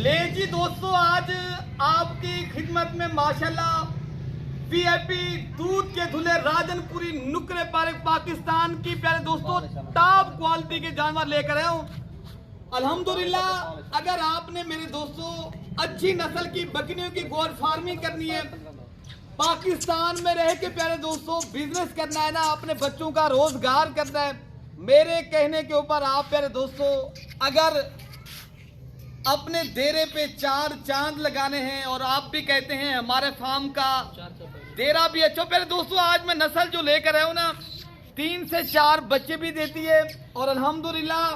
ले जी दोस्तों, आज आपकी खिदमत में माशाल्लाह वीआईपी दूध के धुले राजनपुरी नुकरे पाकिस्तान की प्यारे दोस्तों टॉप क्वालिटी के जानवर लेकर आया हूँ। अल्हम्दुलिल्लाह, अगर आपने मेरे दोस्तों अच्छी नस्ल की बकरियों की गोट फार्मिंग करनी है, पाकिस्तान में रह के प्यारे दोस्तों बिजनेस करना है ना, अपने बच्चों का रोजगार करना है, मेरे कहने के ऊपर आप प्यारे दोस्तों अगर अपने डेरे पे 4 चांद लगाने हैं और आप भी कहते हैं हमारे फार्म का डेरा भी अच्छा, प्यारे दोस्तों आज मैं नस्ल जो लेकर आया हूं ना 3 से 4 बच्चे भी देती है और अल्हम्दुलिल्लाह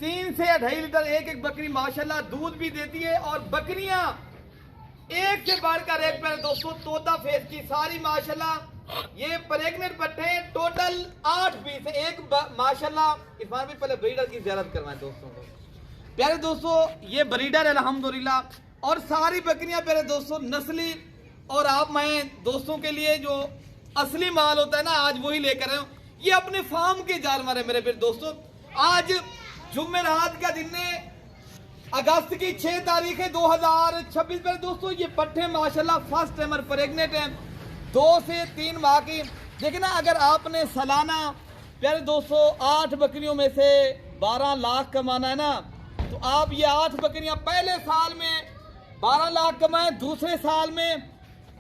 3 से 2.5 लीटर एक बकरी माशाल्लाह दूध भी देती है। और बकरियां एक से बढ़कर एक प्यारे दोस्तों तोता फेस की सारी माशाल्लाह ये प्रेग्नेंट पट्टे हैं, टोटल 8 पीस है। एक माशाल्लाह इस बार भी पहले ब्रीडर की ज़ियारत करवाएं दोस्तों को। प्यारे दोस्तों ये ब्रीडर है अल्हम्दुलिल्लाह और सारी बकरियां प्यारे दोस्तों नस्ली, और आप मैं दोस्तों के लिए जो असली माल होता है ना आज वही लेकर आए हूं। ये अपने फार्म के जानवर है मेरे प्यारे दोस्तों। आज जुम्मेरात का दिन है, अगस्त की 6 तारीख है 2026 प्यारे दोस्तों। ये पट्टे माशाल्लाह फर्स्ट टाइमर प्रेग्नेंट है 2 से 3 माह की। देखिए ना, अगर आपने सालाना प्यारे दोस्तों 8 बकरियों में से 12 लाख कमाना है ना, तो आप ये 8 बकरियां पहले साल में 12 लाख कमाए, दूसरे साल में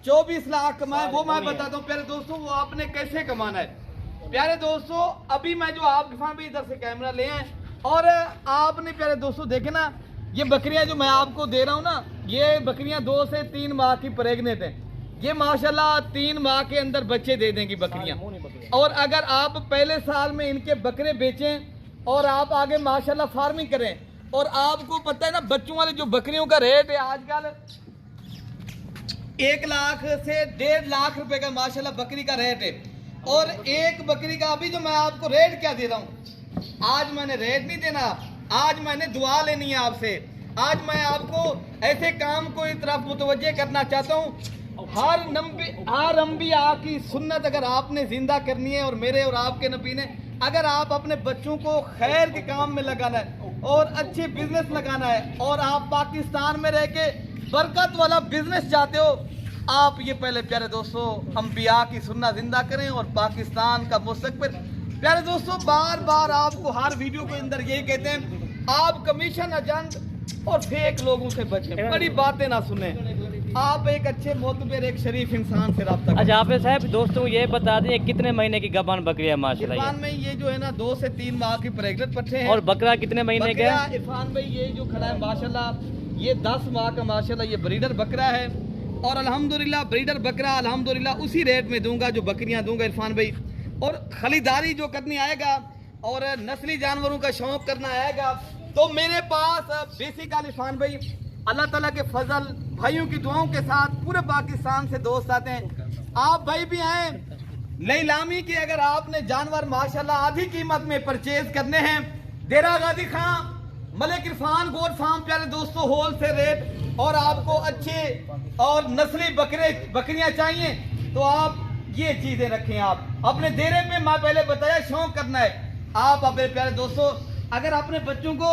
24 लाख कमाए। वो मैं बताता हूँ प्यारे दोस्तों वो आपने कैसे कमाना है। प्यारे दोस्तों अभी मैं जो आपके सामने इधर से कैमरा ले आए और आपने प्यारे दोस्तों देखे ना, ये बकरियां जो मैं आपको दे रहा हूँ ना, ये बकरियां 2 से 3 माह की प्रेग्नेंट हैं। ये माशाल्लाह 3 माह के अंदर बच्चे दे देंगी बकरियां। और अगर आप पहले साल में इनके बकरे बेचें और आप आगे माशाल्लाह फार्मिंग करें, और आपको पता है ना बच्चों वाले जो बकरियों का रेट है आजकल 1 लाख से 1.5 लाख रुपए का माशाल्लाह बकरी का रेट है। और एक बकरी का अभी जो मैं आपको रेट क्या दे रहा हूँ, आज मैंने रेट नहीं देना, आज मैंने दुआ लेनी है आपसे। आज मैं आपको ऐसे काम को इस तरफ मुतवज्जे करना चाहता हूँ। हर अंबिया की सुन्नत अगर आपने जिंदा करनी है और मेरे और आपके नबी ने, अगर आप अपने बच्चों को खैर के काम में लगाना है और अच्छे बिजनेस लगाना है और आप पाकिस्तान में रह के बरकत वाला बिजनेस चाहते हो, आप ये पहले प्यारे दोस्तों अंबिया की सुन्नत जिंदा करें और पाकिस्तान का मुस्तकबिल। प्यारे दोस्तों बार बार आपको हर वीडियो के अंदर यही कहते हैं आप कमीशन एजेंट और फेक लोगों से बचें, बड़ी बातें ना सुने, आप एक अच्छे मोतबर एक शरीफ इंसान से रब्ता। अच्छा आप साहब दोस्तों ये बता दें कितने महीने की गबान बकरी है माशाल्लाह? इरफान भाई ये जो है ना 2 से 3 माह की प्रेग्नेंट पट्टे हैं। और बकरा कितने महीने का है? इरफान भाई ये जो खड़ा है माशाल्लाह ये 10 माह का माशाल्लाह ये ब्रीडर बकरा है। और अल्हम्दुलिल्लाह ब्रीडर बकरा अल्हम्दुलिल्लाह उसी रेट में दूंगा जो बकरियां दूंगा इरफान भाई। और खरीदारी जो करनी आएगा और नस्ली जानवरों का शौक करना आएगा तो मेरे पास बेसिकली इरफान भाई अल्लाह ताला के फजल भाइयों की दुआओं के साथ पूरे पाकिस्तान से दोस्त आते हैं। आप भाई भी आए नीलामी की, अगर आपने जानवर माशाल्लाह आधी कीमत में परचेज करने हैं, डेरा गाजी खां मलिक इरफान गोट फार्म प्यारे दोस्तों होल से रेट, और आपको अच्छे और नस्ली बकरियां चाहिए तो आप ये चीजें रखें। आप अपने डेरे में मैं पहले बताया शौक करना है। आप अपने प्यारे दोस्तों अगर अपने बच्चों को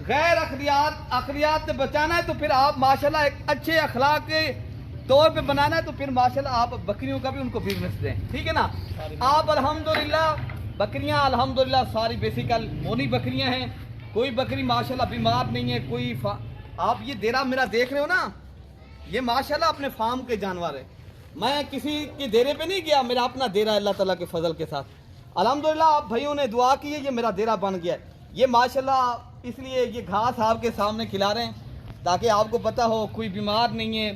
गैर अखरियात से बचाना है तो फिर आप माशाल्लाह एक अच्छे अखलाक के तौर पे बनाना है तो फिर माशाल्लाह आप बकरियों का भी उनको बिजनेस दें, ठीक है ना। आप अल्हम्दुलिल्लाह बकरियां अल्हम्दुलिल्लाह सारी बेसिकल मोनी बकरियां हैं, कोई बकरी माशाल्लाह बीमार नहीं है, कोई आप ये डेरा मेरा देख रहे हो ना, ये माशाल्लाह अपने फार्म के जानवर है। मैं किसी के डेरे पे नहीं गया, मेरा अपना डेरा अल्लाह ताला के फजल के साथ अल्हम्दुलिल्लाह। आप भाइयों ने दुआ की है, ये मेरा डेरा बन गया है। ये माशाल्लाह इसलिए ये घास आपके सामने खिला रहे हैं ताकि आपको पता हो कोई बीमार नहीं है,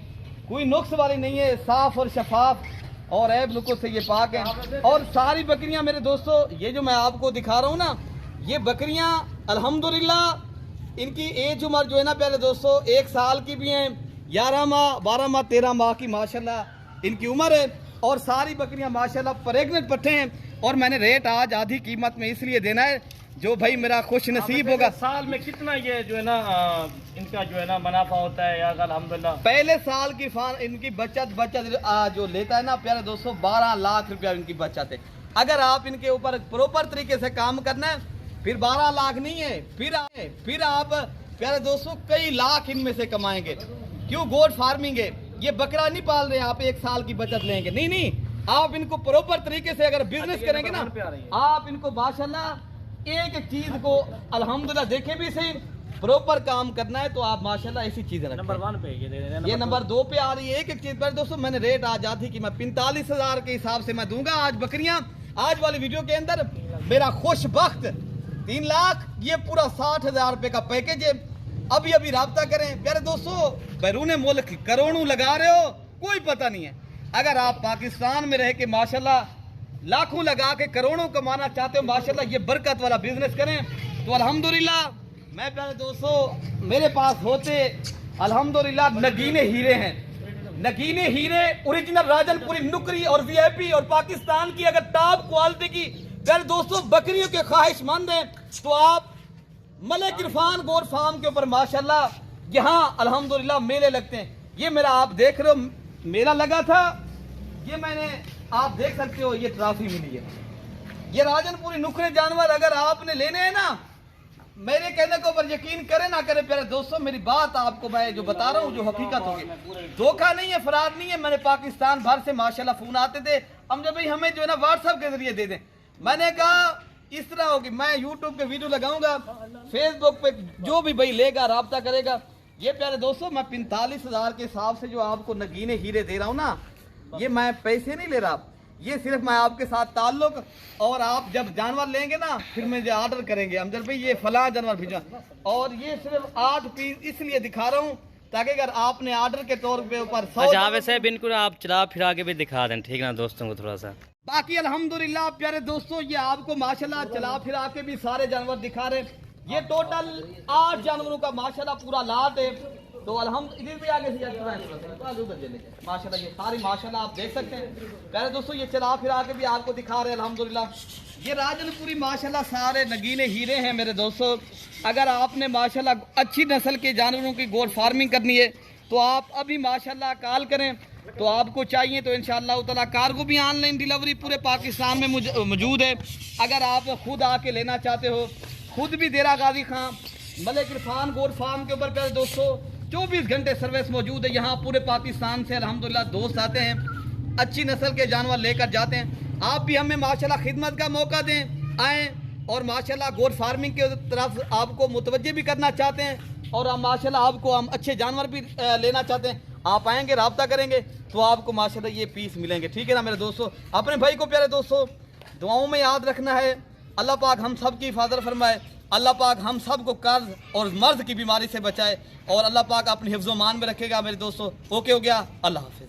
कोई नुक्स वाली नहीं है, साफ और शफाफ और ऐब नुक्स से ये पाक है। और सारी बकरियां मेरे दोस्तों ये जो मैं आपको दिखा रहा हूँ ना, ये बकरियां अल्हम्दुलिल्लाह इनकी एज उम्र जो है ना प्यारे दोस्तों 1 साल की भी हैं, 11 माह 12 माह 13 माह की माशाल्लाह इनकी उम्र है। और सारी बकरियां माशाल्लाह प्रेग्नेंट पट्टे हैं। और मैंने रेट आज आधी कीमत में इसलिए देना है जो भाई मेरा खुश नसीब होगा। साल में कितना ये जो है ना इनका जो है ना मुनाफा होता है यार अल्हम्दुलिल्लाह? पहले साल की इनकी बचत जो लेता है ना प्यारे दोस्तों 12 लाख रुपया इनकी बचत है। अगर आप इनके ऊपर प्रॉपर तरीके से काम करना है फिर 12 लाख नहीं है, फिर आप प्यारे दोस्तों कई लाख इनमें से कमाएंगे। क्यों? गोट फार्मिंग है, ये बकरा नहीं पाल रहे आप 1 साल की बचत लेंगे, नहीं नहीं, आप इनको प्रॉपर तरीके से अगर बिजनेस करेंगे ना, आप इनको माशाल्लाह एक एक चीज को अल्हम्दुलिल्लाह देखे भी सही, प्रॉपर काम करना है तो आप माशाल्लाह ऐसी चीजें रखें। नंबर 1 पे ये नंबर 2 पे आ रही है एक एक चीज पर। दोस्तों मैंने रेट आज आती कि मैं 45,000 के हिसाब से मैं दूंगा आज बकरियां। आज वाली वीडियो के अंदर मेरा खुशबख्त 3 लाख, ये पूरा 60,000 रुपए का पैकेज है। अभी अभी राब्ता करें प्यारे दोस्तों, बैरून मुल्क करोड़ों लगा रहे हो, कोई पता नहीं है। अगर आप पाकिस्तान में रह के माशाल्लाह लाखों लगा के करोड़ों कमाना चाहते हो, माशाल्लाह ये बरकत वाला बिजनेस करें तो अल्हम्दुलिल्लाह। मैं प्यारे दोस्तों मेरे पास होते अल्हम्दुलिल्लाह नगीने हीरे हैं, नगीने हीरे ओरिजिनल राजनपुरी नुकरी और वीआईपी और पाकिस्तान की अगर टॉप क्वालिटी की प्यारे दोस्तों बकरियों के ख्वाहिशमंद हैं तो आप मलिक इरफान गोट फार्म के ऊपर माशाल्लाह यहाँ अल्हम्दुलिल्लाह मेले लगते हैं। ये मेरा आप देख रहे हो मेला लगा था, ये मैंने आप देख सकते हो ये ट्रॉफी मिली है। ये राजनपुरी नुकरे जानवर अगर आपने लेने हैं ना, मेरे कहने के ऊपर यकीन करें ना करें प्यारे दोस्तों, मेरी बात आपको मैं जो बता रहा हूँ जो हकीकत होगी, धोखा नहीं है, फरार नहीं है। मैंने पाकिस्तान भर से माशाल्लाह फोन आते थे, हम जब भाई हमें जो है ना व्हाट्सएप के जरिए दे दें। मैंने कहा इस तरह होगी, मैं यूट्यूब पे वीडियो लगाऊंगा, फेसबुक पे जो भी भाई लेगा राब्ता करेगा। ये प्यारे दोस्तों मैं 45,000 के हिसाब से जो आपको नगीने हीरे दे रहा हूँ ना, ये मैं पैसे नहीं ले रहा, ये सिर्फ मैं आपके साथ ताल्लुक, और आप जब जानवर लेंगे ना फिर मुझे ऑर्डर करेंगे अमजद भाई ये फला जानवर भेजा, और ये सिर्फ 8 पीस इसलिए दिखा रहा हूँ ताकि अगर आपने ऑर्डर के तौर पे ऊपर 100 से बिल्कुल आप चला फिरा के भी दिखा दें, ठीक ना दोस्तों को थोड़ा सा। बाकी अल्हम्दुलिल्लाह प्यारे दोस्तों ये आपको माशाल्लाह चला फिरा के भी सारे जानवर दिखा रहे। ये टोटल 8 जानवरों का माशाल्लाह पूरा लाट है। तो अल्हम्दुलिल्लाह इधर भी आगे से माशाल्लाह ये सारी माशाल्लाह आप देख सकते हैं प्यारे दोस्तों, ये चला फिरा के भी आपको दिखा रहे हैं अल्हम्दुलिल्लाह। ये राजनपुरी माशाल्लाह सारे नगीने हीरे हैं मेरे दोस्तों। अगर आपने माशाल्लाह अच्छी नस्ल के जानवरों की गोट फार्मिंग करनी है तो आप अभी माशाल्लाह कॉल करें, तो आपको चाहिए तो इंशाअल्लाह ताला कार्गो भी ऑनलाइन डिलीवरी पूरे पाकिस्तान में मौजूद है। अगर आप खुद आके लेना चाहते हो, खुद भी देरा गाजी खां मलिक इरफान गोट फार्म के ऊपर प्यारे दोस्तों 24 घंटे सर्विस मौजूद है। यहाँ पूरे पाकिस्तान से अल्हम्दुलिल्लाह दोस्त आते हैं, अच्छी नस्ल के जानवर लेकर जाते हैं। आप भी हमें माशाल्लाह खिदमत का मौका दें, आएँ और माशाल्लाह गोट फार्मिंग की तरफ आपको मुतवज्जे भी करना चाहते हैं, और हम माशाल्लाह आपको हम अच्छे जानवर भी लेना चाहते हैं, आप आएंगे राब्ता करेंगे तो आपको माशाल्लाह ये पीस मिलेंगे। ठीक है ना मेरे दोस्तों। अपने भाई को प्यारे दोस्तों दुआओं में याद रखना है। अल्लाह पाक हम सब की हिफाजत फरमाए, अल्लाह पाक हम सब को कर्ज और मर्ज की बीमारी से बचाए, और अल्लाह पाक अपनी हिफ्ज़-ओ-मान में रखेगा मेरे दोस्तों। ओके हो गया, अल्लाह हाफिज़।